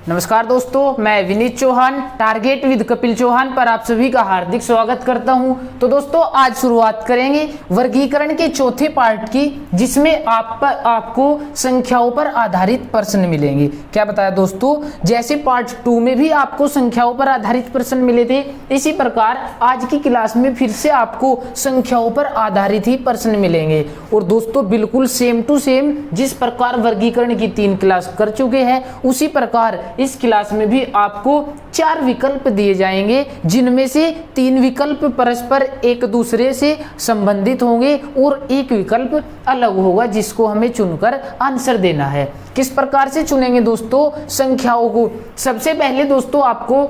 नमस्कार दोस्तों, मैं विनीत चौहान टारगेट विद कपिल चौहान पर आप सभी का हार्दिक स्वागत करता हूं। तो दोस्तों आज शुरुआत करेंगे वर्गीकरण के चौथे पार्ट की, जिसमें आपको संख्याओं पर आधारित प्रश्न मिलेंगे। क्या बताया दोस्तों, जैसे पार्ट 2 में भी आपको संख्याओं पर आधारित प्रश्न मिले थे, इसी प्रकार आज की क्लास में फिर से आपको संख्याओं पर आधारित ही प्रश्न मिलेंगे। और दोस्तों बिल्कुल सेम टू सेम जिस प्रकार वर्गीकरण की 3 क्लास कर चुके हैं, उसी प्रकार इस क्लास में भी आपको 4 विकल्प दिए जाएंगे, जिनमें से 3 विकल्प परस्पर एक दूसरे से संबंधित होंगे और एक विकल्प अलग होगा, जिसको हमें चुनकर आंसर देना है। किस प्रकार से चुनेंगे दोस्तों संख्याओं को? सबसे पहले दोस्तों आपको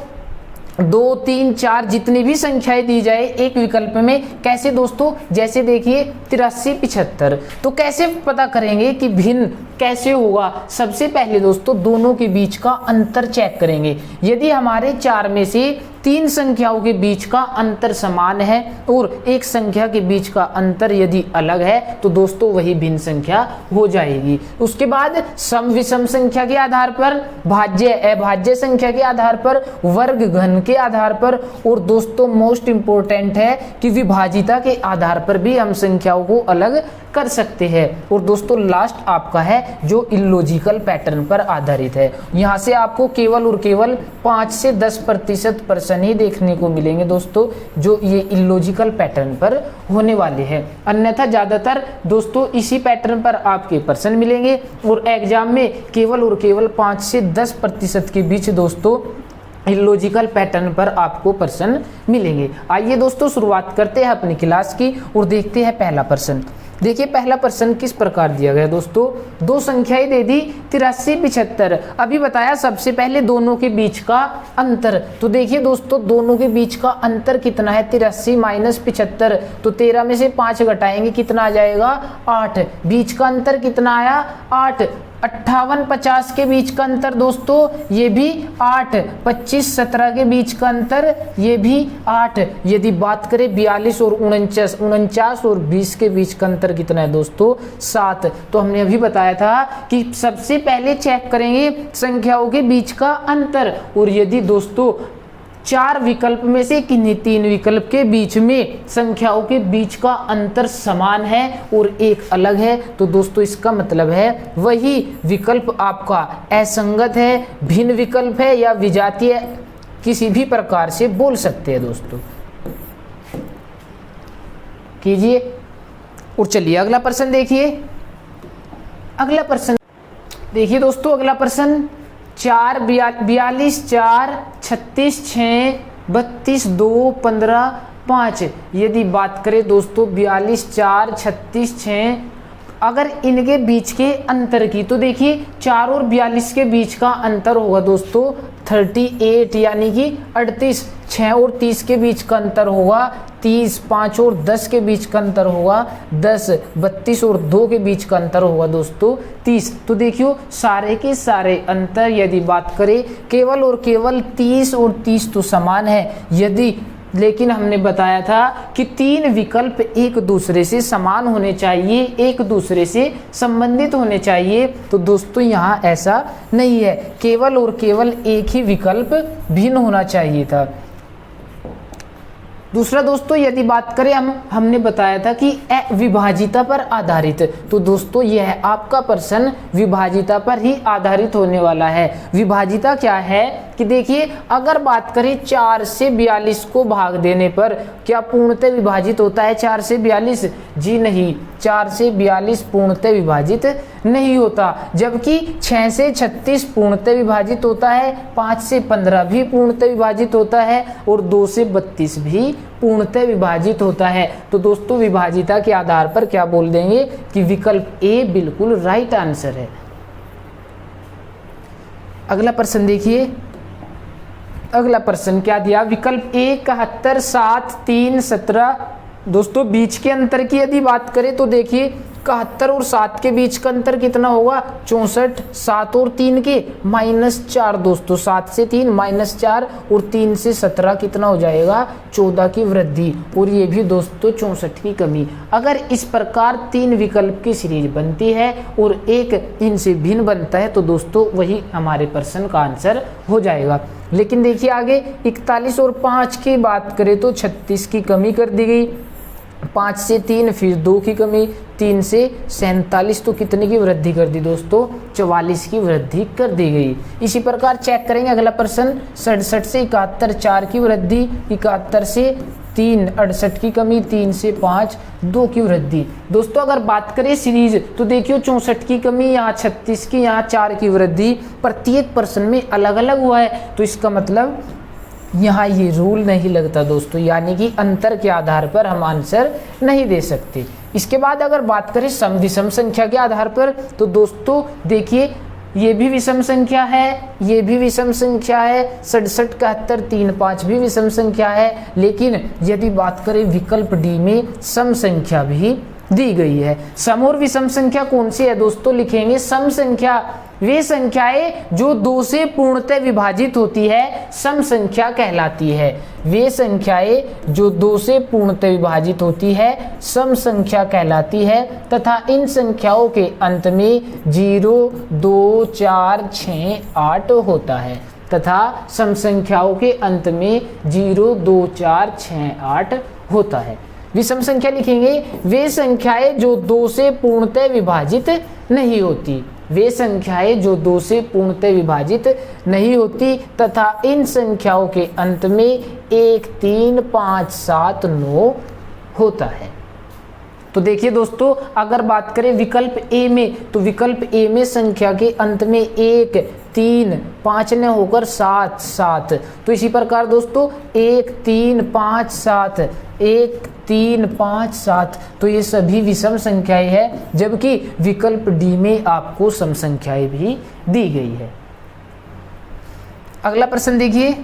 2, 3, 4 जितनी भी संख्याएं दी जाए एक विकल्प में, कैसे दोस्तों, जैसे देखिए 83, 75, तो कैसे पता करेंगे कि भिन्न कैसे होगा? सबसे पहले दोस्तों दोनों के बीच का अंतर चेक करेंगे। यदि हमारे 4 में से 3 संख्याओं के बीच का अंतर समान है और एक संख्या के बीच का अंतर यदि अलग है, तो दोस्तों वही भिन्न संख्या हो जाएगी। उसके बाद सम विषम संख्या के आधार पर, भाज्य अभाज्य संख्या के आधार पर, वर्ग घन के आधार पर, और दोस्तों मोस्ट इंपोर्टेंट है कि विभाजिता के आधार पर भी हम संख्याओं को अलग कर सकते हैं। और दोस्तों लास्ट आपका है जो इलॉजिकल पैटर्न पर आधारित है। यहाँ से आपको केवल और केवल 5 से 10% प्रश्न ही देखने को मिलेंगे दोस्तों, जो ये इलॉजिकल पैटर्न पर होने वाले हैं। अन्यथा ज्यादातर दोस्तों इसी पैटर्न पर आपके प्रश्न मिलेंगे और एग्जाम में केवल और केवल 5 से 10% के बीच दोस्तों इलॉजिकल पैटर्न पर आपको प्रश्न मिलेंगे। आइए दोस्तों शुरुआत करते हैं अपनी क्लास की और देखते हैं पहला प्रश्न। देखिए पहला प्रश्न किस प्रकार दिया गया दोस्तों, 2 संख्याएं दे दी 83, 75। अभी बताया सबसे पहले दोनों के बीच का अंतर। तो देखिए दोस्तों दोनों के बीच का अंतर कितना है, 83 माइनस 75, तो 13 में से 5 घटाएंगे कितना आ जाएगा, 8। बीच का अंतर कितना आया, 8। 58, 50 के बीच का अंतर दोस्तों ये भी 8। 25, 17 के बीच का अंतर ये भी 8। यदि बात करें 42 और 49 और 20 के बीच का अंतर कितना है दोस्तों, 7। तो हमने अभी बताया था कि सबसे पहले चेक करेंगे संख्याओं के बीच का अंतर, और यदि दोस्तों 4 विकल्प में से किन्हीं 3 विकल्प के बीच में संख्याओं के बीच का अंतर समान है और एक अलग है, तो दोस्तों इसका मतलब है वही विकल्प आपका असंगत है, भिन्न विकल्प है या विजातीय, किसी भी प्रकार से बोल सकते हैं दोस्तों। कीजिए और चलिए अगला प्रश्न देखिए। अगला प्रश्न देखिए दोस्तों, अगला प्रश्न 4, 42, 4, 36, 6, 32, 2, 15, 5। यदि बात करें दोस्तों 42, 4, 36, 6, अगर इनके बीच के अंतर की, तो देखिए 4 और 42 के बीच का अंतर होगा दोस्तों 38 यानी कि 38। 6 और 30 के बीच का अंतर होगा 30। 5 और 10 के बीच का अंतर होगा 10। 32 और 2 के बीच का अंतर होगा दोस्तों 30। तो देखियो सारे के सारे अंतर यदि बात करें केवल और केवल 30 और 30 तो समान है। यदि लेकिन हमने बताया था कि 3 विकल्प एक दूसरे से समान होने चाहिए, एक दूसरे से संबंधित होने चाहिए, तो दोस्तों यहाँ ऐसा नहीं है, केवल और केवल एक ही विकल्प भिन्न होना चाहिए था। दूसरा दोस्तों यदि बात करें हमने बताया था कि विभाजिता पर आधारित, तो दोस्तों यह आपका प्रश्न विभाजिता पर ही आधारित होने वाला है। विभाजिता क्या है कि देखिए अगर बात करें 4 से 42 को भाग देने पर क्या पूर्णतः विभाजित होता है 4 से 42? जी नहीं, 4 से 42 पूर्णतः विभाजित नहीं होता, जबकि 6 से 36 पूर्णतः विभाजित होता है, 5 से 15 भी पूर्णतः विभाजित होता है और 2 से 32 भी पूर्णतः विभाजित होता है। तो दोस्तों विभाजिता के आधार पर क्या बोल देंगे कि विकल्प ए बिल्कुल राइट आंसर है। अगला प्रश्न देखिए, अगला प्रश्न क्या दिया, विकल्प ए 71, 7, 3, 17। दोस्तों बीच के अंतर की यदि बात करें तो देखिए 71 और 7 के बीच का अंतर कितना होगा 64, 7 और 3 के -4 दोस्तों, 7 से 3 -4 और 3 से 17 कितना हो जाएगा 14 की वृद्धि, और ये भी दोस्तों 64 की कमी। अगर इस प्रकार 3 विकल्प की सीरीज बनती है और एक इनसे भिन्न बनता है तो दोस्तों वही हमारे प्रश्न का आंसर हो जाएगा। लेकिन देखिए आगे 41 और 5 की बात करें तो 36 की कमी कर दी गई, 5 से 3 फिर 2 की कमी, 3 से 47 तो कितने की वृद्धि कर दी दोस्तों 44 की वृद्धि कर दी गई। इसी प्रकार चेक करेंगे अगला प्रश्न 67 से 71 4 की वृद्धि, 71 से 3 68 की कमी, 3 से 5 2 की वृद्धि। दोस्तों अगर बात करें सीरीज तो देखियो 64 की कमी, यहाँ 36 की, यहाँ 4 की वृद्धि प्रत्येक प्रश्न में अलग अलग हुआ है, तो इसका मतलब यहाँ ये रूल नहीं लगता दोस्तों, यानी कि अंतर के आधार पर हम आंसर नहीं दे सकते। इसके बाद अगर बात करें सम विषम संख्या के आधार पर तो दोस्तों देखिए ये भी विषम संख्या है, ये भी विषम संख्या है, 67 71 3 5 भी विषम संख्या है, लेकिन यदि बात करें विकल्प डी में सम संख्या भी दी गई है। सम और विषम संख्या कौन सी है दोस्तों, लिखेंगे सम संख्या वे संख्याएं जो 2 से पूर्णतः विभाजित होती है सम संख्या कहलाती है। वे संख्याएं जो 2 से पूर्णतः विभाजित होती है सम संख्या कहलाती है, तथा इन संख्याओं के अंत में 0 2 4 6 8 होता है, तथा सम संख्याओं के अंत में 0 2 4 6 8 होता है। विषम संख्या लिखेंगे वे संख्याएं जो 2 से पूर्णतः विभाजित नहीं होती, वे संख्याएं जो 2 से पूर्णतः विभाजित नहीं होती तथा इन संख्याओं के अंत में 1 3 5 7 9 होता है। तो देखिए दोस्तों अगर बात करें विकल्प ए में तो विकल्प ए में संख्या के अंत में 1 3 5 न होकर 7 7, तो इसी प्रकार दोस्तों 1 3 5 7 1 3 5 7 तो ये सभी विषम संख्याएं हैं, जबकि विकल्प डी में आपको सम संख्याएं भी दी गई है। अगला प्रश्न देखिए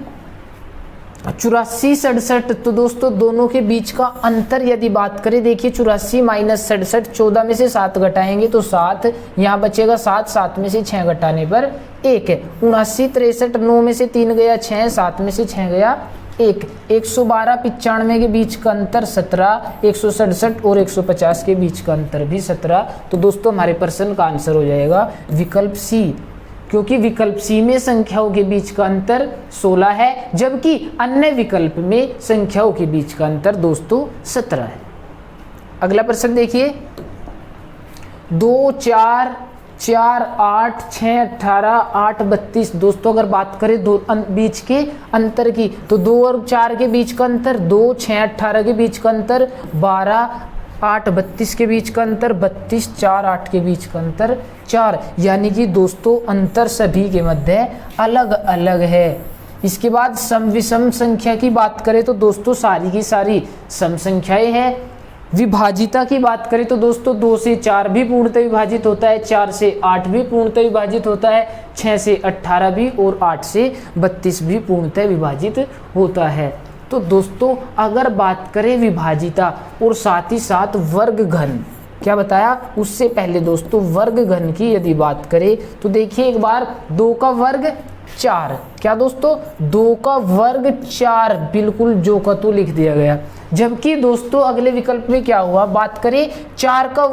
84 67, तो दोस्तों दोनों के बीच का अंतर यदि बात करें देखिए 84 माइनस 67, 14 में से 7 घटाएंगे तो 7, यहाँ बचेगा 7, 7 में से 6 घटाने पर 1 है। 79 63, 9 में से 3 गया 6, 7 में से 6 गया 1, 112 95 के बीच का अंतर 17, 167 और 150 के बीच का अंतर भी 17, तो दोस्तों हमारे प्रश्न का आंसर हो जाएगा विकल्प सी, क्योंकि विकल्प सी में संख्याओं के बीच का अंतर 16 है, जबकि अन्य विकल्प में संख्याओं के बीच का अंतर दोस्तों 17 है। अगला प्रश्न देखिए 2 4 4 8 6 18 8 32, दोस्तों अगर बात करें दो बीच के अंतर की तो 2 और 4 के बीच का अंतर 2, 6 18 के बीच का अंतर 12, 8 32 के बीच का अंतर 32, 4 8 के बीच का अंतर 4, यानी कि दोस्तों अंतर सभी के मध्य अलग अलग है। इसके बाद सम विषम संख्या की बात करें तो दोस्तों सारी की सारी सम संख्याएं हैं। विभाजिता की बात करें तो दोस्तों 2 से 4 भी पूर्णतः विभाजित होता है, 4 से 8 भी पूर्णतः विभाजित होता है, 6 से 18 भी और 8 से 32 भी पूर्णतः विभाजित होता है। तो दोस्तों अगर बात करें विभाजिता और साथ ही साथ वर्ग घन, क्या बताया उससे पहले दोस्तों वर्ग घन की यदि बात करें तो देखिए एक बार 2 का वर्ग 4, क्या दोस्तों 2 का वर्ग 4, बिल्कुल जो का तो लिख दिया गया। जबकि दोस्तों अगले विकल्प में क्या हुआ, बात करें 4 का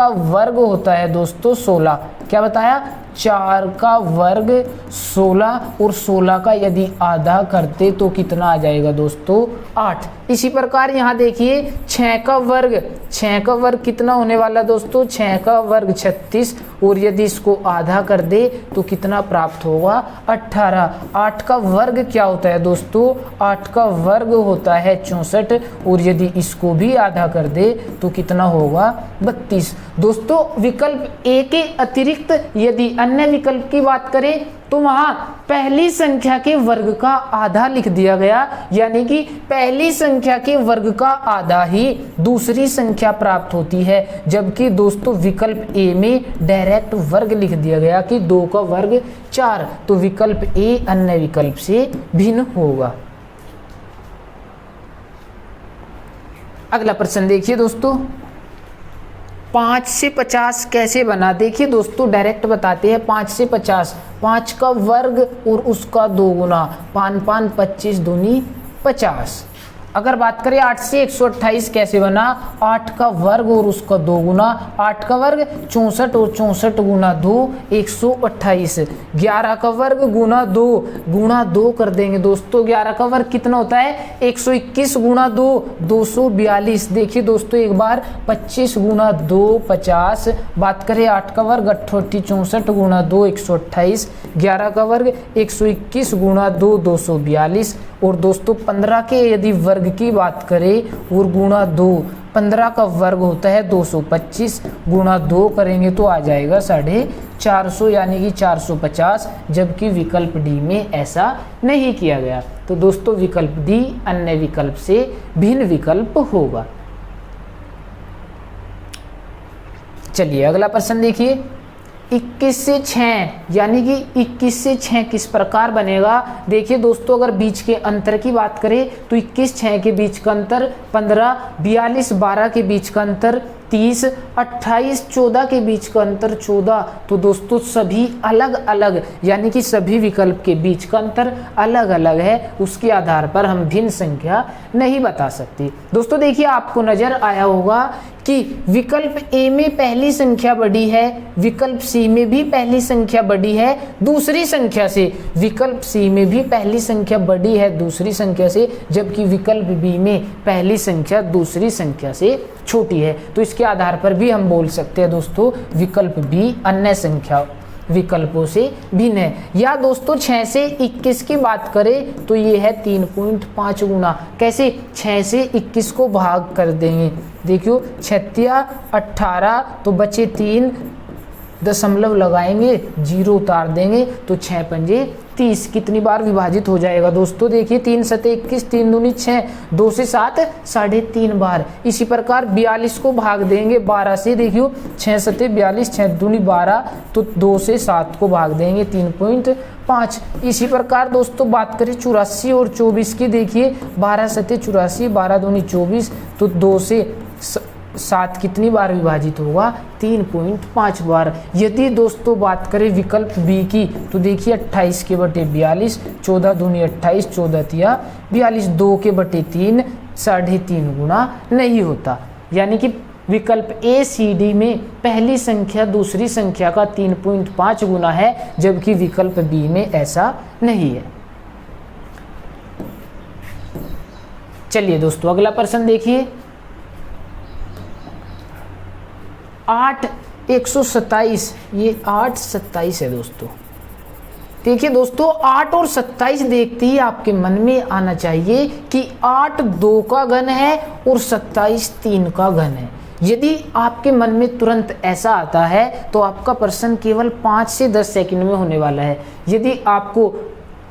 वर्ग होता है दोस्तों 16, क्या बताया 4 का वर्ग 16 और 16 का यदि आधा करते तो कितना आ जाएगा दोस्तों 8। इसी प्रकार यहाँ देखिए 6 का वर्ग कितना होने वाला दोस्तों 6 का वर्ग 36 और यदि इसको आधा कर दे तो कितना प्राप्त होगा 18। 8 का वर्ग क्या होता है दोस्तों 8 का वर्ग होता है 64 और यदि इसको भी आधा कर दे तो कितना होगा 32। दोस्तों विकल्प ए के अतिरिक्त यदि अन्य विकल्प की बात करें तो वहां पहली संख्या के वर्ग का आधा लिख दिया गया, यानी कि पहली संख्या के वर्ग का आधा ही दूसरी संख्या प्राप्त होती है। जबकि दोस्तों विकल्प ए में डायरेक्ट वर्ग लिख दिया गया कि 2 का वर्ग 4, तो विकल्प ए अन्य विकल्प से भिन्न होगा। अगला प्रश्न देखिए दोस्तों 5 से 50 कैसे बना, देखिए दोस्तों डायरेक्ट बताते हैं। 5 से 50, 5 का वर्ग और उसका 2 गुना, 5 5 25 दूनी 50। अगर बात करें 8 से 128 कैसे बना, 8 का वर्ग और उसका 2 गुना, 8 का वर्ग 64 और 64 गुना 2 128। 11 का वर्ग गुना 2 कर देंगे दोस्तों। 11 का वर्ग कितना होता है, 121 गुना 2 242। देखिए दोस्तों एक बार, 25 गुना 2 50। बात करें 8 का वर्ग 88 64 गुना 2 128। 11 का वर्ग 121 गुना 2 242। और दोस्तों 15 के यदि वर्ग की बात करें और गुणा 2, 15 का वर्ग होता है 225, गुणा 2 करेंगे तो आ जाएगा 450 यानी कि 450, जबकि विकल्प डी में ऐसा नहीं किया गया। तो दोस्तों विकल्प डी अन्य विकल्प से भिन्न विकल्प होगा। चलिए अगला प्रश्न देखिए, 21 से 6 यानी कि 21 से 6 किस प्रकार बनेगा। देखिए दोस्तों अगर बीच के अंतर की बात करें तो 21 6 के बीच का अंतर 15, 42 12 के बीच का अंतर 30, 28 14 के बीच का अंतर 14। तो दोस्तों सभी अलग अलग यानी कि सभी विकल्प के बीच का अंतर अलग अलग है, उसके आधार पर हम भिन्न संख्या नहीं बता सकते। दोस्तों देखिए आपको नजर आया होगा कि विकल्प ए में पहली संख्या बड़ी है, विकल्प सी में भी पहली संख्या बड़ी है दूसरी संख्या से, विकल्प सी में भी पहली संख्या बड़ी है दूसरी संख्या से, जबकि विकल्प बी में पहली संख्या दूसरी संख्या से छोटी है। तो इसके आधार पर भी हम बोल सकते हैं दोस्तों विकल्प बी अन्य संख्या विकल्पों से भिन्न है। या दोस्तों 6 से 21 की बात करें तो ये है 3.5 गुना। कैसे, 6 से 21 को भाग कर देंगे। देखियो 36 18 तो बचे 3, दशमलव लगाएंगे 0 उतार देंगे तो 6 पंजे 30 कितनी बार विभाजित हो जाएगा दोस्तों। देखिए 3 सते 21, 3 दूनी 6, 2 से 7 3.5 बार। इसी प्रकार 42 को भाग देंगे 12 से, देखियो 6 सते 42, 6 दूनी 12 तो 2 से 7 को भाग देंगे 3.5। इसी प्रकार दोस्तों बात करें 84 और 24 की, देखिए 12 सते 84, 12 दूनी 24 तो 2 से 7 कितनी बार विभाजित होगा, 3.5 बार। यदि दोस्तों बात करें विकल्प बी की तो देखिए 28 के बटे 42, 14 दूनी 28, 14 तिया 42, 2 के बटे 3 3.5 गुना नहीं होता। यानी कि विकल्प ए सी डी में पहली संख्या दूसरी संख्या का 3.5 गुना है, जबकि विकल्प बी में ऐसा नहीं है। चलिए दोस्तों अगला प्रश्न देखिए, 8 127, ये 8 27 है दोस्तों। देखिए दोस्तों 8 और 27 देखते ही आपके मन में आना चाहिए कि 8 2 का घन है और 27 3 का घन है। यदि आपके मन में तुरंत ऐसा आता है तो आपका प्रश्न केवल 5 से 10 सेकंड में होने वाला है। यदि आपको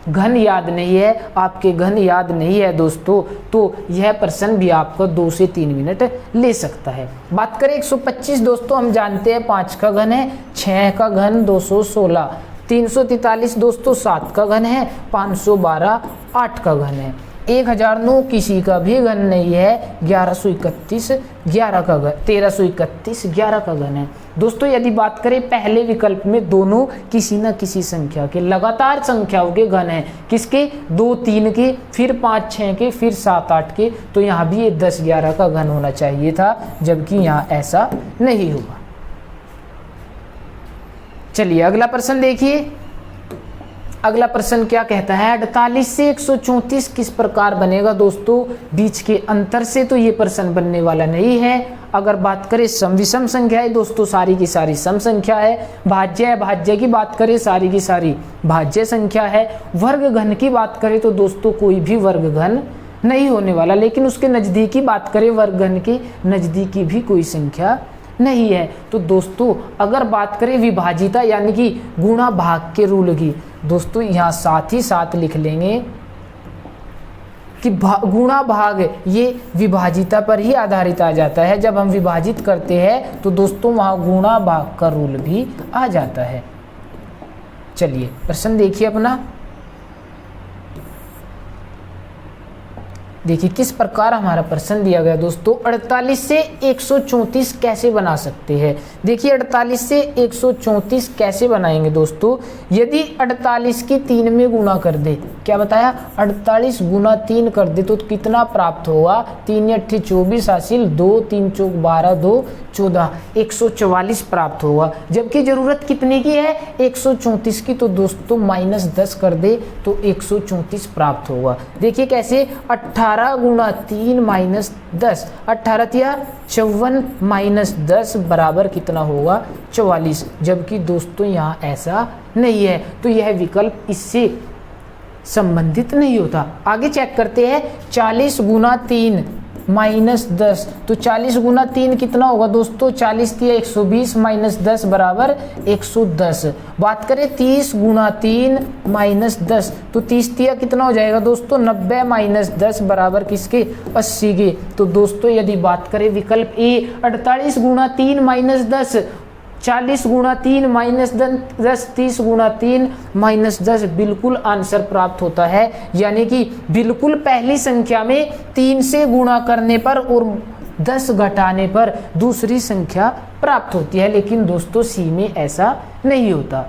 घन याद नहीं है, आपके घन याद नहीं है दोस्तों, तो यह प्रश्न भी आपका 2 से 3 मिनट ले सकता है। बात करें 125 दोस्तों, हम जानते हैं 5 का घन है, 6 का घन 216, 343 दोस्तों 7 का घन है, 512 8 का घन है, 1009 किसी का भी घन नहीं है, 1131 11 का घन, 1331 11 का घन है। दोस्तों यदि बात करें पहले विकल्प में दोनों किसी न किसी संख्या के लगातार संख्याओं के घन हैं, किसके, 2 3 के, फिर 5 6 के, फिर 7 8 के, तो यहाँ भी ये 10 11 का घन होना चाहिए था, जबकि यहाँ ऐसा नहीं हुआ। चलिए अगला प्रश्न देखिए, अगला प्रश्न क्या कहता है, 48 से 134 किस प्रकार बनेगा दोस्तों। बीच के अंतर से तो ये प्रश्न बनने वाला नहीं है। अगर बात करें सम विषम संख्या है दोस्तों, सारी की सारी सम संख्या है। भाज्य है, भाज्य की बात करें सारी की सारी भाज्य संख्या है। वर्ग घन की बात करें तो दोस्तों कोई भी वर्ग घन नहीं होने वाला, लेकिन उसके नजदीकी बात करें वर्ग घन के नजदीकी भी कोई संख्या नहीं है। तो दोस्तों अगर बात करें विभाजिता यानी कि गुणा भाग के रूल की, दोस्तों यहाँ साथ ही साथ लिख लेंगे कि गुणा भाग ये विभाजिता पर ही आधारित आ जाता है। जब हम विभाजित करते हैं तो दोस्तों वहाँ गुणा भाग का रूल भी आ जाता है। चलिए प्रश्न देखिए अपना, देखिए किस प्रकार हमारा प्रश्न दिया गया दोस्तों। 48 से 134 कैसे बना सकते हैं। देखिए 48 से 134 कैसे बनाएंगे दोस्तों। यदि 48 की 3 में गुणा कर दे, क्या बताया, 48 गुना 3 कर दे तो कितना प्राप्त होगा, 3 8 24 हासिल 2 3 चौक 12 2 14, 144 प्राप्त होगा। जबकि जरूरत कितने की है, 134 की, तो दोस्तों -10 कर दे तो 134 प्राप्त होगा। देखिए कैसे, 18 गुना 3 -10, 18 तिया 54 -10 बराबर कितना होगा, 44। जबकि दोस्तों यहाँ ऐसा नहीं है, तो यह विकल्प इससे संबंधित नहीं होता। आगे चेक करते हैं, 40 गुना 3 -10, तो 40 गुना 3 कितना होगा दोस्तों, 40 तिया 120 -10 बराबर 110। बात करें 30 गुना 3 -10, तो 30 तिया कितना हो जाएगा दोस्तों, 90 -10 बराबर किसके, 80 के। तो दोस्तों यदि बात करें विकल्प ए, 48 गुना 3 -10, 40 गुना 3 -10, 30 गुना 3 -10, बिल्कुल आंसर प्राप्त होता है। यानी कि बिल्कुल पहली संख्या में 3 से गुणा करने पर और 10 घटाने पर दूसरी संख्या प्राप्त होती है। लेकिन दोस्तों सी में ऐसा नहीं होता।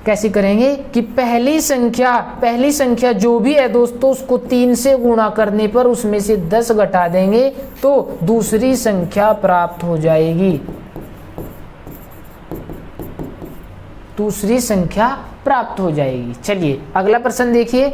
कैसे करेंगे कि पहली संख्या जो भी है दोस्तों, उसको 3 से गुणा करने पर उसमें से 10 घटा देंगे तो दूसरी संख्या प्राप्त हो जाएगी, दूसरी संख्या प्राप्त हो जाएगी। चलिए अगला प्रश्न देखिए।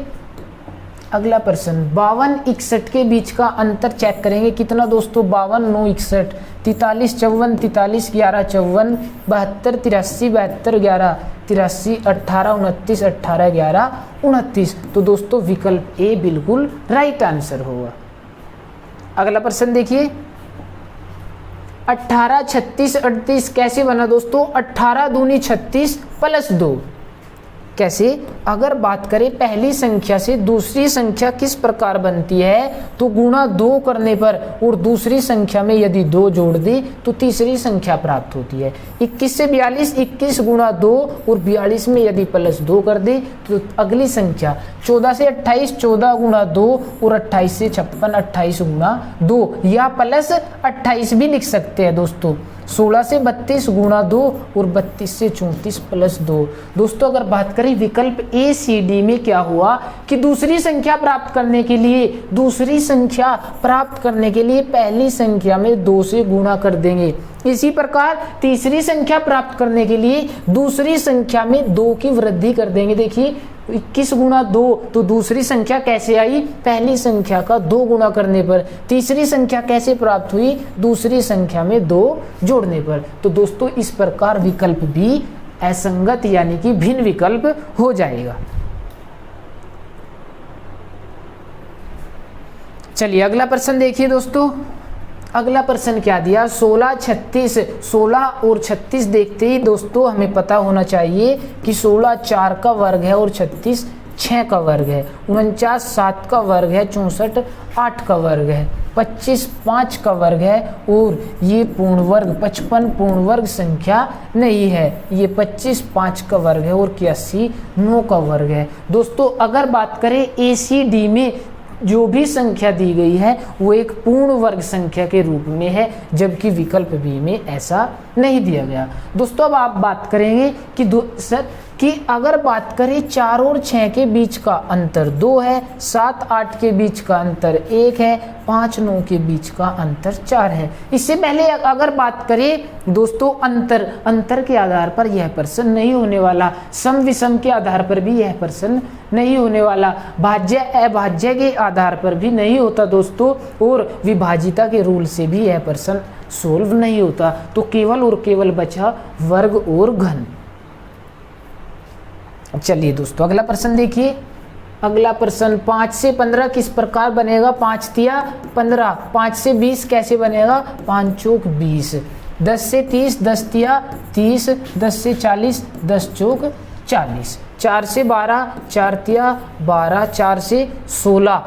अगला प्रश्न 52 61 के बीच का अंतर चेक करेंगे। कितना दोस्तों, 52 9 61, 43 54, 43 11 54, 72 83 72 11 83, 18 29 18 11 29। तो दोस्तों विकल्प ए बिल्कुल राइट आंसर होगा। अगला प्रश्न देखिए, 18 36 38 कैसे बना दोस्तों, 18 दूनी 36 प्लस 2। कैसे, अगर बात करें पहली संख्या से दूसरी संख्या किस प्रकार बनती है, तो गुणा 2 करने पर और दूसरी संख्या में यदि 2 जोड़ दे तो तीसरी संख्या प्राप्त होती है। 21 से 42, 21 गुणा 2 और 42 में यदि प्लस 2 कर दे तो अगली संख्या। 14 से 28, 14 गुणा 2 और 28 से 56, 28 गुणा 2 या प्लस 28 भी लिख सकते हैं दोस्तों। 16 से 32 गुणा 2 और 32 से 34 प्लस 2। दोस्तों अगर बात करें विकल्प ए सी डी में क्या हुआ कि दूसरी संख्या प्राप्त करने के लिए पहली संख्या में 2 से गुणा कर देंगे। इसी प्रकार तीसरी संख्या प्राप्त करने के लिए दूसरी संख्या में 2 की वृद्धि कर देंगे। देखिए 21 गुणा 2, तो दूसरी संख्या कैसे आई, पहली संख्या का 2 गुणा करने पर। तीसरी संख्या कैसे प्राप्त हुई, दूसरी संख्या में 2 जोड़ने पर। तो दोस्तों इस प्रकार विकल्प भी असंगत यानी कि भिन्न विकल्प हो जाएगा। चलिए अगला प्रश्न देखिए दोस्तों। अगला प्रश्न क्या दिया, 16 36, 16 और 36 देखते ही दोस्तों हमें पता होना चाहिए कि 16 4 का वर्ग है और 36 6 का वर्ग है, 49 7 का वर्ग है, 64 8 का वर्ग है, 25 5 का वर्ग है और ये पूर्ण वर्ग 55 पूर्ण वर्ग संख्या नहीं है। ये 25 5 का वर्ग है और 81 9 का वर्ग है। दोस्तों अगर बात करें ACD में जो भी संख्या दी गई है वो एक पूर्ण वर्ग संख्या के रूप में है, जबकि विकल्प बी में ऐसा नहीं दिया गया। दोस्तों अब आप बात करेंगे कि अगर बात करें 4 और 6 के बीच का अंतर 2 है, 7 8 के बीच का अंतर 1 है, 5 9 के बीच का अंतर 4 है। इससे पहले अगर बात करें दोस्तों अंतर के आधार पर यह प्रश्न नहीं होने वाला, सम विषम के आधार पर भी यह प्रश्न नहीं होने वाला, भाज्य अभाज्य के आधार पर भी नहीं होता दोस्तों, और विभाजिता के रूल से भी यह प्रश्न सोल्व नहीं होता। तो केवल और केवल बचा वर्ग और घन। चलिए दोस्तों अगला प्रश्न देखिए। अगला प्रश्न 5 से 15 किस प्रकार बनेगा, 5 तिया 15, 5 से 20 कैसे बनेगा, 5 चौक 20, 10 से 30, 10 तिया 30, 10 से 40, 10 चौक 40, 4 से 12, 4 तिया 12, 4 से 16,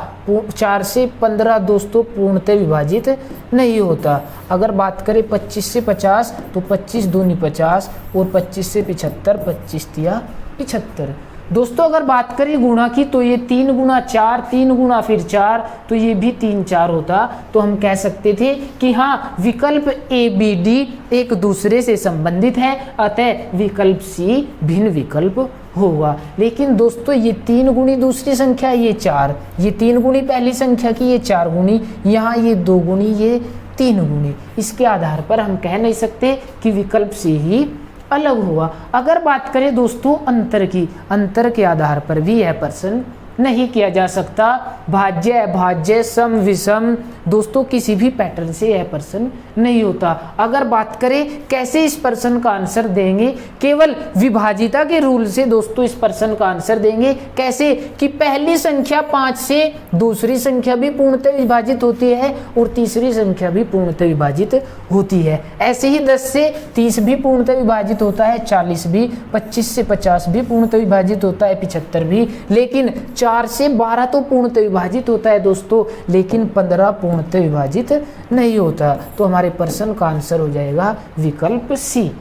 4 से 15 दोस्तों पूर्णतः विभाजित नहीं होता। अगर बात करें 25 से 50 तो 25 दूनी 50 और 25 से 75, 25 तिया 75। दोस्तों अगर बात करें गुणा की तो ये 3 गुणा 4, 3 गुणा फिर 4, तो ये भी 3 4 होता। तो हम कह सकते थे कि हाँ विकल्प ए बी डी एक दूसरे से संबंधित है, अतः विकल्प सी भिन्न विकल्प होगा। लेकिन दोस्तों ये 3 गुणी दूसरी संख्या, ये 4, ये 3 गुणी पहली संख्या की, ये 4 गुणी, यहाँ ये 2 गुणी, ये 3 गुणी, इसके आधार पर हम कह नहीं सकते कि विकल्प से ही अलग हुआ। अगर बात करें दोस्तों अंतर की, अंतर के आधार पर भी यह प्रश्न नहीं किया जा सकता। भाज्य अभाज्य सम विषम दोस्तों किसी भी पैटर्न से यह प्रश्न नहीं होता। अगर बात करें कैसे इस प्रश्न का आंसर देंगे, केवल विभाजिता के रूल से दोस्तों इस प्रश्न का आंसर देंगे। कैसे कि पहली संख्या 5 से दूसरी संख्या भी पूर्णतः विभाजित होती है और तीसरी संख्या भी पूर्णतः विभाजित होती है। ऐसे ही 10 से 30 भी पूर्णतः विभाजित होता है, 40 भी, 25 से 50 भी पूर्णतः विभाजित होता है, 75 भी। लेकिन 4 से 12 तो पूर्णतः विभाजित होता है दोस्तों, लेकिन 15 पूर्णतः विभाजित नहीं होता। तो हमारे प्रश्न का आंसर हो जाएगा विकल्प सी।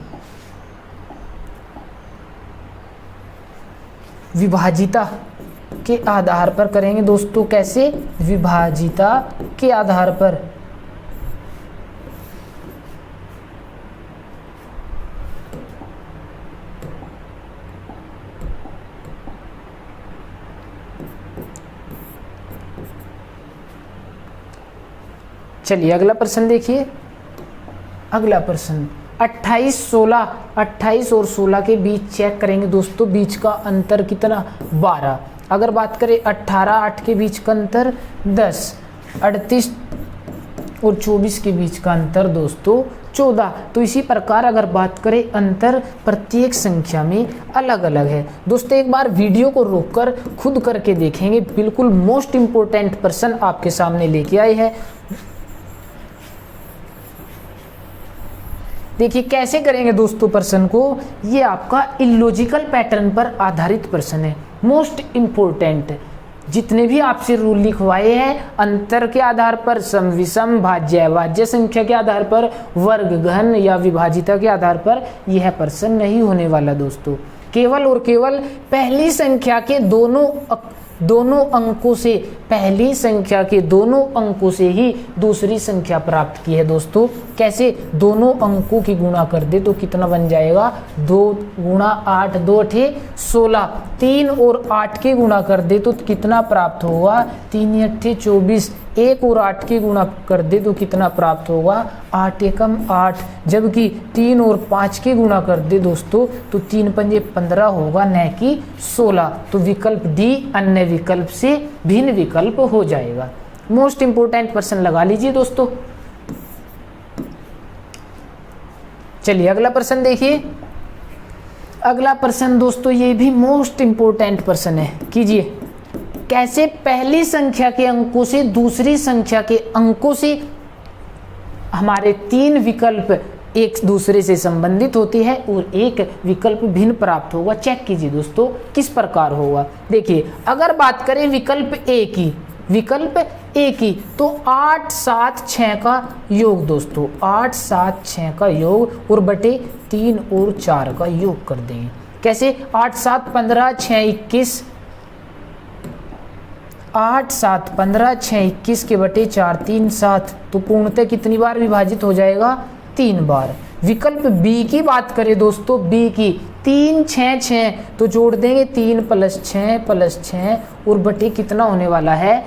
विभाजिता के आधार पर करेंगे दोस्तों, कैसे? विभाजिता के आधार पर। चलिए अगला प्रश्न देखिए। अगला प्रश्न 28 16, 28 और 16 के बीच चेक करेंगे दोस्तों, बीच का अंतर कितना? 12। अगर बात करें 18 8 के बीच का अंतर 10, 38 और 24 के बीच का अंतर दोस्तों 14। तो इसी प्रकार अगर बात करें अंतर प्रत्येक संख्या में अलग अलग है। दोस्तों एक बार वीडियो को रोककर खुद करके देखेंगे, बिल्कुल मोस्ट इंपोर्टेंट प्रश्न आपके सामने लेके आए हैं। देखिए कैसे करेंगे दोस्तों प्रश्न को, ये आपका इलॉजिकल पैटर्न पर आधारित प्रश्न है, मोस्ट इंपोर्टेंट। जितने भी आपसे रूल लिखवाए हैं अंतर के आधार पर, सम विषम, भाज्य अभाज्य संख्या के आधार पर, वर्ग घन या विभाजिता के आधार पर यह प्रश्न नहीं होने वाला दोस्तों। केवल और केवल पहली संख्या के दोनों अंकों से, पहली संख्या के दोनों अंकों से ही दूसरी संख्या प्राप्त की है दोस्तों। कैसे? दोनों अंकों की गुणा कर दे तो कितना बन जाएगा? 2 गुणा 8, 2 8 16। 3 और 8 के गुणा कर दे तो कितना प्राप्त होगा? 3 8 24। 1 और 8 के गुणा कर दे तो कितना प्राप्त होगा? 8 एकम 8। जबकि 3 और 5 के गुणा कर दे दोस्तों तो 3 पंजे 15 होगा, न कि 16। तो विकल्प डी अन्य विकल्प से भिन्न विकल्प हो जाएगा। मोस्ट इंपोर्टेंट प्रश्न लगा लीजिए दोस्तों। चलिए अगला प्रश्न देखिए। अगला प्रश्न दोस्तों ये भी मोस्ट इंपोर्टेंट प्रश्न है, कीजिए। कैसे पहली संख्या के अंकों से दूसरी संख्या के अंकों से हमारे 3 विकल्प एक दूसरे से संबंधित होती है और एक विकल्प भिन्न प्राप्त होगा। चेक कीजिए दोस्तों किस प्रकार होगा। देखिए अगर बात करें विकल्प ए की, विकल्प ए की तो 8 7 6 का योग दोस्तों, 8 7 6 का योग और बटे 3 और 4 का योग कर देंगे। कैसे? 8 7 15 6 21, 8 7 15 6 21 के बटे 4 3 7। तो पूर्णतः कितनी बार विभाजित हो जाएगा? 3 बार। विकल्प बी की बात करें दोस्तों, बी की 3 6 6 तो जोड़ देंगे 3 + 6 + 6 और बटे कितना होने वाला है?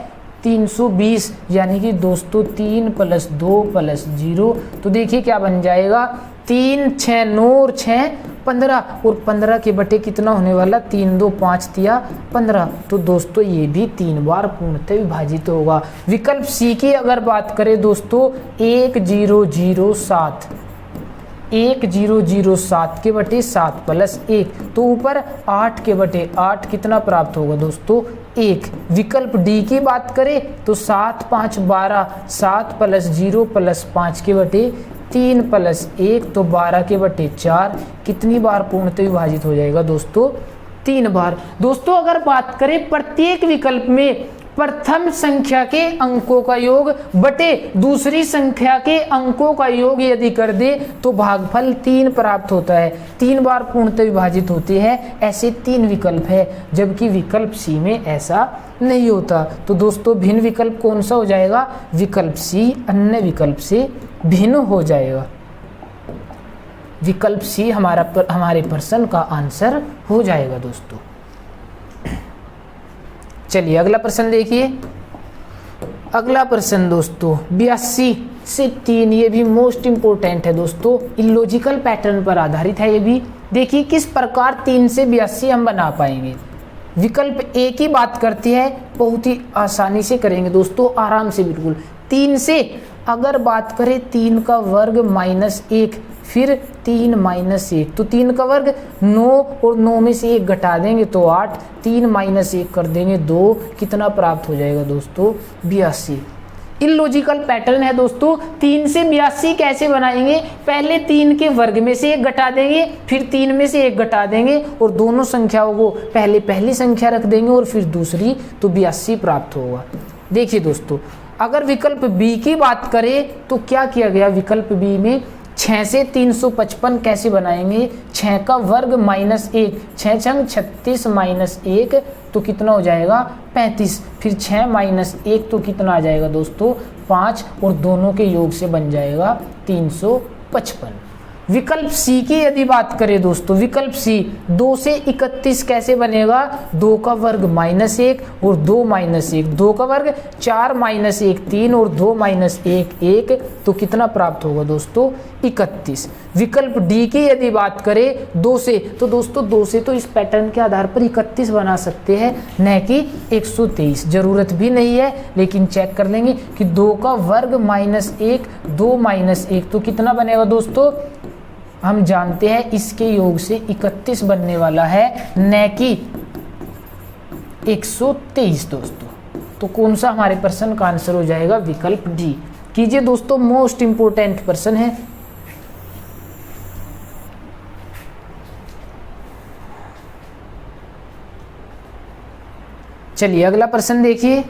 320। यानी कि दोस्तों 3 + 2 + 0। तो देखिए क्या बन जाएगा? 3 6 9 और 6 15 और 15 के बटे कितना होने वाला? 3 2 5 तिया 15। तो दोस्तों ये भी 3 बार पूर्णतः विभाजित होगा। विकल्प सी की अगर बात करें दोस्तों 1007, 1007 के बटे 7 + 1 तो ऊपर 8 के बटे 8 कितना प्राप्त होगा दोस्तों? 1। विकल्प डी की बात करें तो 7 5 12, 7 + 0 + 5 के बटे 3 + 1 तो 12 के बटे 4 कितनी बार पूर्णतः विभाजित हो जाएगा दोस्तों? 3 बार। दोस्तों अगर बात करें प्रत्येक विकल्प में प्रथम संख्या के अंकों का योग बटे दूसरी संख्या के अंकों का योग यदि कर दे तो भागफल 3 प्राप्त होता है। 3 बार पूर्णतः विभाजित होती है। ऐसे 3 विकल्प है, जबकि विकल्प सी में ऐसा नहीं होता। तो दोस्तों भिन्न विकल्प कौन सा हो जाएगा? विकल्प सी अन्य विकल्प से भिन्न हो जाएगा। विकल्प सी हमारे प्रश्न का आंसर हो जाएगा दोस्तों। चलिए अगला प्रश्न देखिए। अगला प्रश्न दोस्तों 82 से 3, ये भी मोस्ट इंपोर्टेंट है दोस्तों, इलॉजिकल पैटर्न पर आधारित है। ये भी देखिए किस प्रकार 3 से 82 हम बना पाएंगे। विकल्प ए की बात करती है, बहुत ही आसानी से करेंगे दोस्तों, आराम से बिल्कुल। 3 से अगर बात करें 3 का वर्ग -1, फिर 3 - 1, तो 3 का वर्ग 9 और 9 में से 1 घटा देंगे तो 8, 3 - 1 कर देंगे 2, कितना प्राप्त हो जाएगा दोस्तों? 82। इलॉजिकल पैटर्न है दोस्तों। 3 से 82 कैसे बनाएंगे? पहले 3 के वर्ग में से 1 घटा देंगे, फिर 3 में से 1 घटा देंगे और दोनों संख्याओं को पहले पहली संख्या रख देंगे और फिर दूसरी, तो 82 प्राप्त होगा। देखिए दोस्तों अगर विकल्प बी की बात करें तो क्या किया गया विकल्प बी में? 6 से 355 कैसे बनाएंगे? 6 का वर्ग -1, 6 छंग 36 -1 तो कितना हो जाएगा? 35, फिर 6 - 1 तो कितना आ जाएगा दोस्तों? 5 और दोनों के योग से बन जाएगा 355। विकल्प सी की यदि बात करें दोस्तों, विकल्प सी 2 से 31 कैसे बनेगा? 2 का वर्ग -1 और 2 - 1, 2 का वर्ग 4 - 1 3 और 2 - 1 1 तो कितना प्राप्त होगा दोस्तों? 31। विकल्प डी की यदि बात करें 2 से, तो दोस्तों 2 से तो इस पैटर्न के आधार पर 31 बना सकते हैं, न कि 123। जरूरत भी नहीं है, लेकिन चेक कर लेंगे कि 2 का वर्ग -1 2 - 1 तो कितना बनेगा दोस्तों? हम जानते हैं इसके योग से 31 बनने वाला है, न कि 123 दोस्तों। तो कौन सा हमारे प्रश्न का आंसर हो जाएगा? विकल्प डी। कीजिए दोस्तों, मोस्ट इंपोर्टेंट प्रश्न है। चलिए अगला प्रश्न देखिए।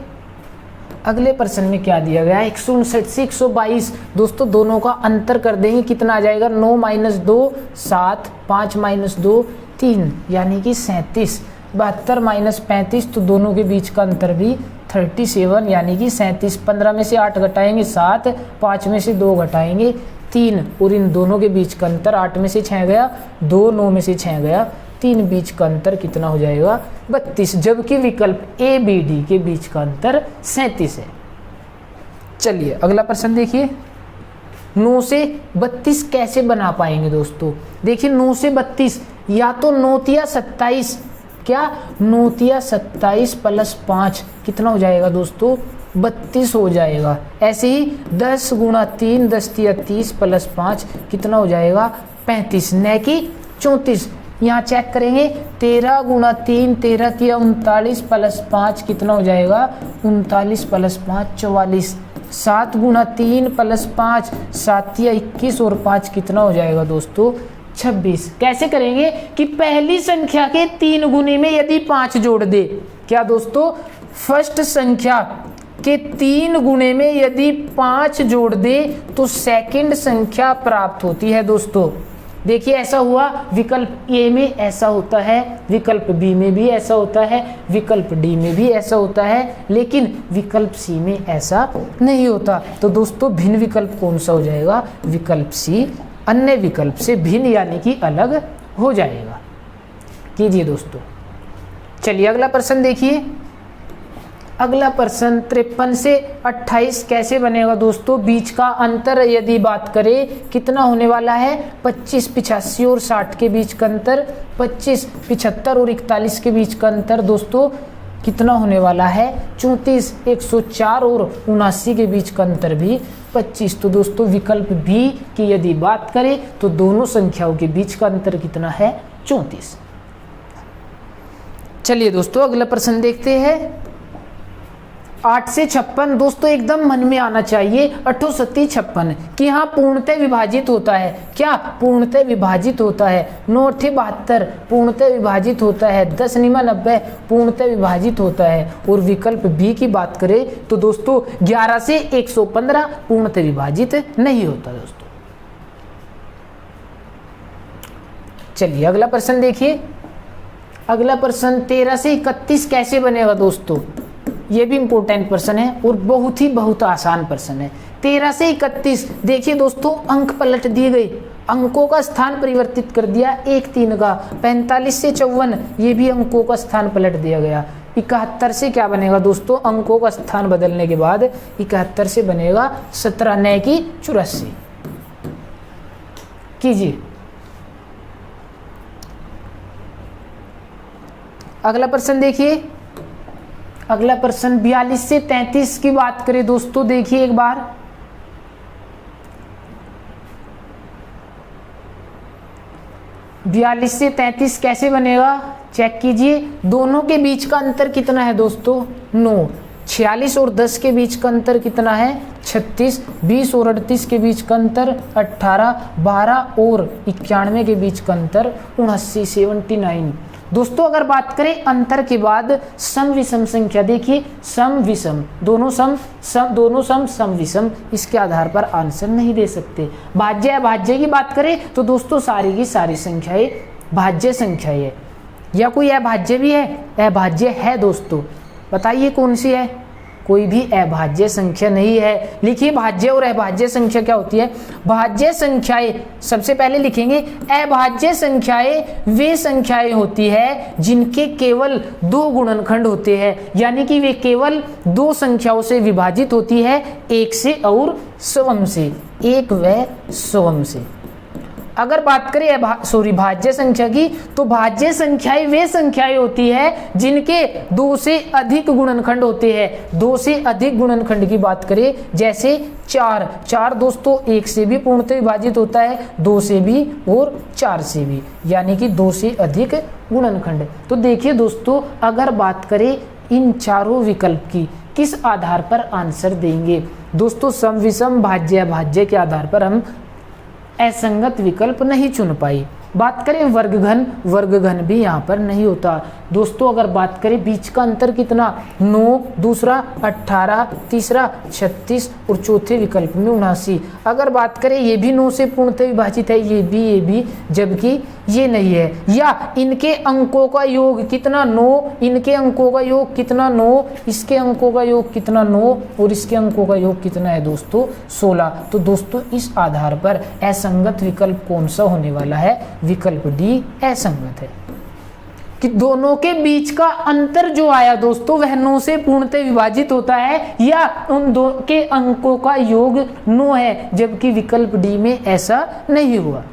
अगले प्रश्न में क्या दिया गया है? 159 से 122 दोस्तों दोनों का अंतर कर देंगे, कितना आ जाएगा? 9 - 2 7, 5 - 2 3 यानी कि 37, 72 - 35 तो दोनों के बीच का अंतर भी 37 यानी कि 37। 15 में से 8 घटाएंगे 7, 5 में से 2 घटाएंगे 3 और इन दोनों के बीच का अंतर 8 में से 6 गया 2, 9 में से 6 गया 3, बीच का अंतर कितना हो जाएगा? 32, जबकि विकल्प ए बी डी के बीच का अंतर 37 है। चलिए अगला प्रश्न देखिए। 9 से 32 कैसे बना पाएंगे दोस्तों? देखिए 9 से 32 या तो 9 तिया 27, क्या 9 तिया 27 प्लस 5 कितना हो जाएगा दोस्तों? 32 हो जाएगा। ऐसे ही 10 × 3 10 तिया 30 प्लस 5 कितना हो जाएगा? 35, न कि 34। यहाँ चेक करेंगे 13 × 3 13 तिया 39 प्लस 5 कितना हो जाएगा? 39 प्लस 5 44। 7 × 3 प्लस 5 7 तिया 21 और 5 कितना हो जाएगा दोस्तों? 26। कैसे करेंगे कि पहली संख्या के 3 गुने में यदि 5 जोड़ दे, क्या दोस्तों? फर्स्ट संख्या के 3 गुने में यदि 5 जोड़ दे तो सेकंड संख्या प्राप्त होती है दोस्तों। देखिए ऐसा हुआ, विकल्प ए में ऐसा होता है, विकल्प बी में भी ऐसा होता है, विकल्प डी में भी ऐसा होता है, लेकिन विकल्प सी में ऐसा नहीं होता। तो दोस्तों भिन्न विकल्प कौन सा हो जाएगा? विकल्प सी अन्य विकल्प से भिन्न यानी कि अलग हो जाएगा। कीजिए दोस्तों। चलिए अगला प्रश्न देखिए। अगला प्रश्न 53 से 28 कैसे बनेगा दोस्तों? बीच का अंतर यदि बात करें कितना होने वाला है? 25 85 और 60 के बीच का अंतर, 25 75 और 41 के बीच का अंतर दोस्तों कितना होने वाला है? 34 104 और 79 के बीच का अंतर भी 25। तो दोस्तों विकल्प बी की यदि बात करें तो दोनों संख्याओं के बीच का अंतर कितना है? 34। चलिए दोस्तों अगला प्रश्न देखते हैं। 8 से 56 दोस्तों एकदम मन में आना चाहिए, 8 सत्ती 56 कि हाँ पूर्णतः विभाजित होता है। क्या पूर्णतः विभाजित होता है। 9 अट्ठे 72 पूर्णतः विभाजित होता है। 10 निमा 90 पूर्णतः विभाजित होता है। और विकल्प बी की बात करें तो दोस्तों 11 से 115 पूर्णतः विभाजित नहीं होता दोस्तों। चलिए अगला प्रश्न देखिए। अगला प्रश्न 13 से 31 कैसे बनेगा दोस्तों। ये भी इंपॉर्टेंट प्रश्न है और बहुत आसान प्रश्न है। 13 से 31 देखिए दोस्तों, अंक पलट दिए गए, अंकों का स्थान परिवर्तित कर दिया 1 3 का। 45 से 54 ये भी अंकों का स्थान पलट दिया गया। 71 से क्या बनेगा दोस्तों, अंकों का स्थान बदलने के बाद 71 से बनेगा 17 9 की 84। कीजिए। अगला प्रश्न देखिए। अगला प्रश्न 42 से 33 की बात करें दोस्तों, देखिए एक बार। बयालीस से 33 कैसे बनेगा चेक कीजिए। दोनों के बीच का अंतर कितना है दोस्तों, 9। 46 और 10 के बीच का अंतर कितना है, 36। 20 और 38 के बीच का अंतर 18। 12 और 91 के बीच का अंतर 79 79। दोस्तों अगर बात करें अंतर के बाद सम विषम संख्या, देखिए सम विषम, दोनों सम सम विषम, इसके आधार पर आंसर नहीं दे सकते। भाज्य अभाज्य की बात करें तो दोस्तों सारी की सारी संख्याएं भाज्य संख्याएं है, या कोई अभाज्य भी है, अभाज्य है दोस्तों। बताइए कौन सी है, कोई भी अभाज्य संख्या नहीं है। लिखिए भाज्य और अभाज्य संख्या क्या होती है। भाज्य संख्याएं सबसे पहले लिखेंगे, अभाज्य संख्याएं वे संख्याएं होती है जिनके केवल 2 गुणनखंड होते हैं, यानी कि वे केवल 2 संख्याओं से विभाजित होती है, एक से और स्वयं से, एक व स्वयं से। अगर बात करें भाज्य संख्या की, तो भाज्य संख्याएं वे संख्याएं होती है जिनके 2 से अधिक गुणनखंड होते हैं। 2 से अधिक गुणनखंड की बात करें जैसे 4 दोस्तों 1 से भी पूर्णतः विभाजित होता है, 2 से भी और 4 से भी, यानी कि 2 से अधिक गुणनखंड। तो देखिए दोस्तों अगर बात करें इन चारों विकल्प की, किस आधार पर आंसर देंगे दोस्तों, सम विषम भाज्य अभाज्य के आधार पर हम असंगत विकल्प नहीं चुन पाई। बात करें वर्गघन भी यहाँ पर नहीं होता दोस्तों। अगर बात करें बीच का अंतर कितना, 9, दूसरा 18, तीसरा 36 और चौथे विकल्प में 79। अगर बात करें ये भी 9 से पूर्णतः विभाजित है, ये भी, जबकि ये नहीं है। या इनके अंकों का योग कितना, 9, इनके अंकों का योग कितना 9, इसके अंकों का योग कितना 9 और इसके अंकों का योग कितना है दोस्तों 16। तो दोस्तों इस आधार पर असंगत विकल्प कौन सा होने वाला है, विकल्प डी असंगत है। कि दोनों के बीच का अंतर जो आया दोस्तों वह 9 से पूर्णतः विभाजित होता है, या उन दो के अंकों का योग 9 है, जबकि विकल्प डी में ऐसा नहीं हुआ।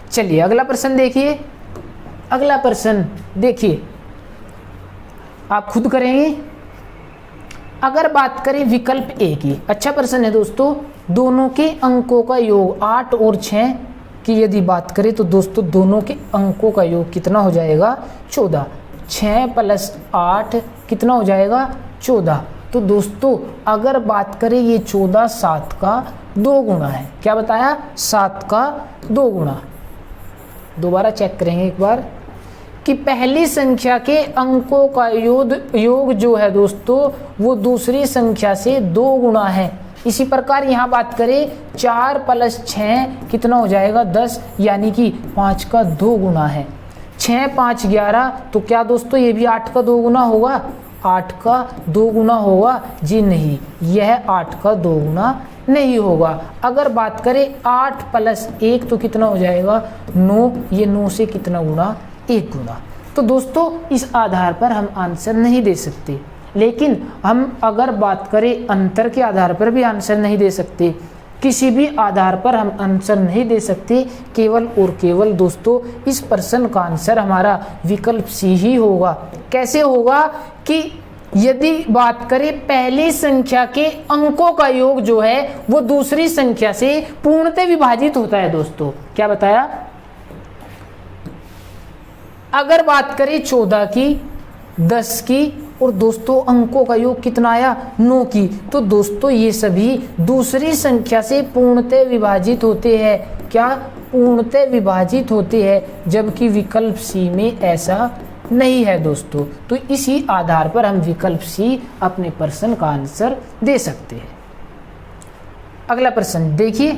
चलिए अगला प्रश्न देखिए। अगला प्रश्न देखिए, आप खुद करेंगे। अगर बात करें विकल्प ए की, अच्छा प्रश्न है दोस्तों। दोनों के अंकों का योग 8 और 6 की यदि बात करें तो दोस्तों दोनों के अंकों का योग कितना हो जाएगा, 14। 6 + 8 कितना हो जाएगा, 14। तो दोस्तों अगर बात करें ये 14 7 का 2 गुणा है। क्या बताया, 7 का 2 गुणा। दोबारा चेक करेंगे एक बार कि पहली संख्या के अंकों का योग जो है दोस्तों वो दूसरी संख्या से 2 गुणा है। इसी प्रकार यहाँ बात करें 4 + 6 कितना हो जाएगा, 10, यानी कि 5 का 2 गुणा है। 6 5 11, तो क्या दोस्तों ये भी 8 का 2 गुना होगा, 8 का 2 गुना होगा जी नहीं, यह 8 का 2 गुना नहीं होगा। अगर बात करें 8 + 1 तो कितना हो जाएगा, 9, ये 9 से कितना गुना, 1 गुना। तो दोस्तों इस आधार पर हम आंसर नहीं दे सकते, लेकिन हम अगर बात करें अंतर के आधार पर भी आंसर नहीं दे सकते, किसी भी आधार पर हम आंसर नहीं दे सकते। केवल और केवल दोस्तों इस प्रश्न का आंसर हमारा विकल्प सी ही होगा। कैसे होगा कि यदि बात करें पहली संख्या के अंकों का योग जो है वो दूसरी संख्या से पूर्णतः विभाजित होता है दोस्तों। क्या बताया, अगर बात करें 14 की, 10 की और दोस्तों अंकों का योग कितना आया 9 की। तो दोस्तों ये सभी दूसरी संख्या से पूर्णतः विभाजित होते हैं। क्या? पूर्णतः विभाजित होते हैं, जबकि विकल्प सी में ऐसा नहीं है दोस्तों। तो इसी आधार पर हम विकल्प सी अपने प्रश्न का आंसर दे सकते हैं। अगला प्रश्न देखिए,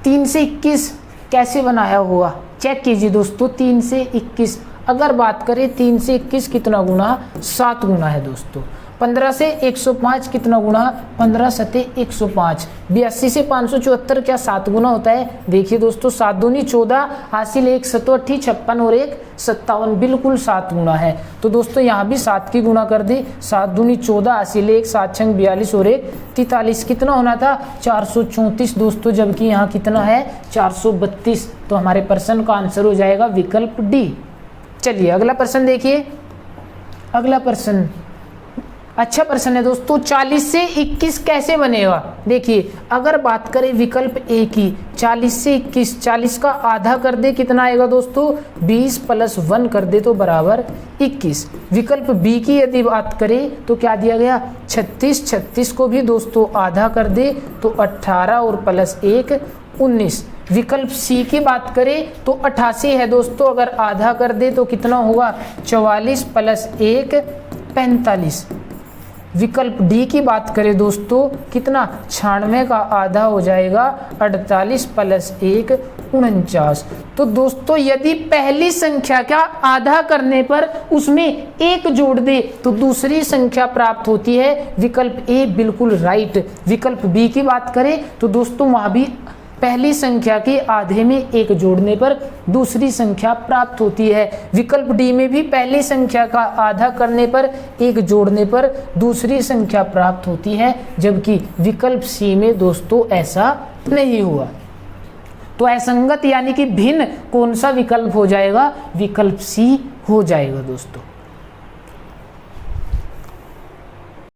3 से 21 कैसे बनाया हुआ? चेक कीजिए दोस्तों। 3 से 21 अगर बात करें, 3 से 21 कितना गुना? 7 गुना है दोस्तों। 15 से 105 कितना गुना? 15 सते 105। 82 से 574 क्या 7 गुना होता है? देखिए दोस्तों, 7 दूनी 14, हासिल 1 सतोठी 56 और 1 57, बिल्कुल 7 गुना है। तो दोस्तों यहाँ भी 7 की गुना कर दी। 7 दूनी 14, हासिल 1 7 छंग 42 और 1 43। कितना होना था? 434 दोस्तों, जबकि यहाँ कितना है? 432। तो हमारे प्रश्न का आंसर हो जाएगा विकल्प डी। चलिए अगला प्रश्न देखिए। अगला प्रश्न अच्छा प्रश्न है दोस्तों। 40 से 21 कैसे बनेगा? देखिए अगर बात करें विकल्प ए की, 40 से 21, 40 का आधा कर दे कितना आएगा दोस्तों? 20 + 1 कर दे तो बराबर 21। विकल्प बी की यदि बात करें तो क्या दिया गया? 36, 36 को भी दोस्तों आधा कर दे तो 18 और +1 19। विकल्प सी की बात करें तो 88 है दोस्तों, अगर आधा कर दे तो कितना होगा? 44 + 1 45। विकल्प डी की बात करें दोस्तों, कितना? 96 का आधा हो जाएगा 48 + 1 49। तो दोस्तों यदि पहली संख्या का आधा करने पर उसमें 1 जोड़ दे तो दूसरी संख्या प्राप्त होती है। विकल्प ए बिल्कुल राइट। विकल्प बी की बात करें तो दोस्तों वहां भी पहली संख्या के आधे में 1 जोड़ने पर दूसरी संख्या प्राप्त होती है। विकल्प डी में भी पहली संख्या का आधा करने पर 1 जोड़ने पर दूसरी संख्या प्राप्त होती है, जबकि विकल्प सी में दोस्तों ऐसा नहीं हुआ। तो असंगत यानी कि भिन्न कौन सा विकल्प हो जाएगा? विकल्प सी हो जाएगा दोस्तों।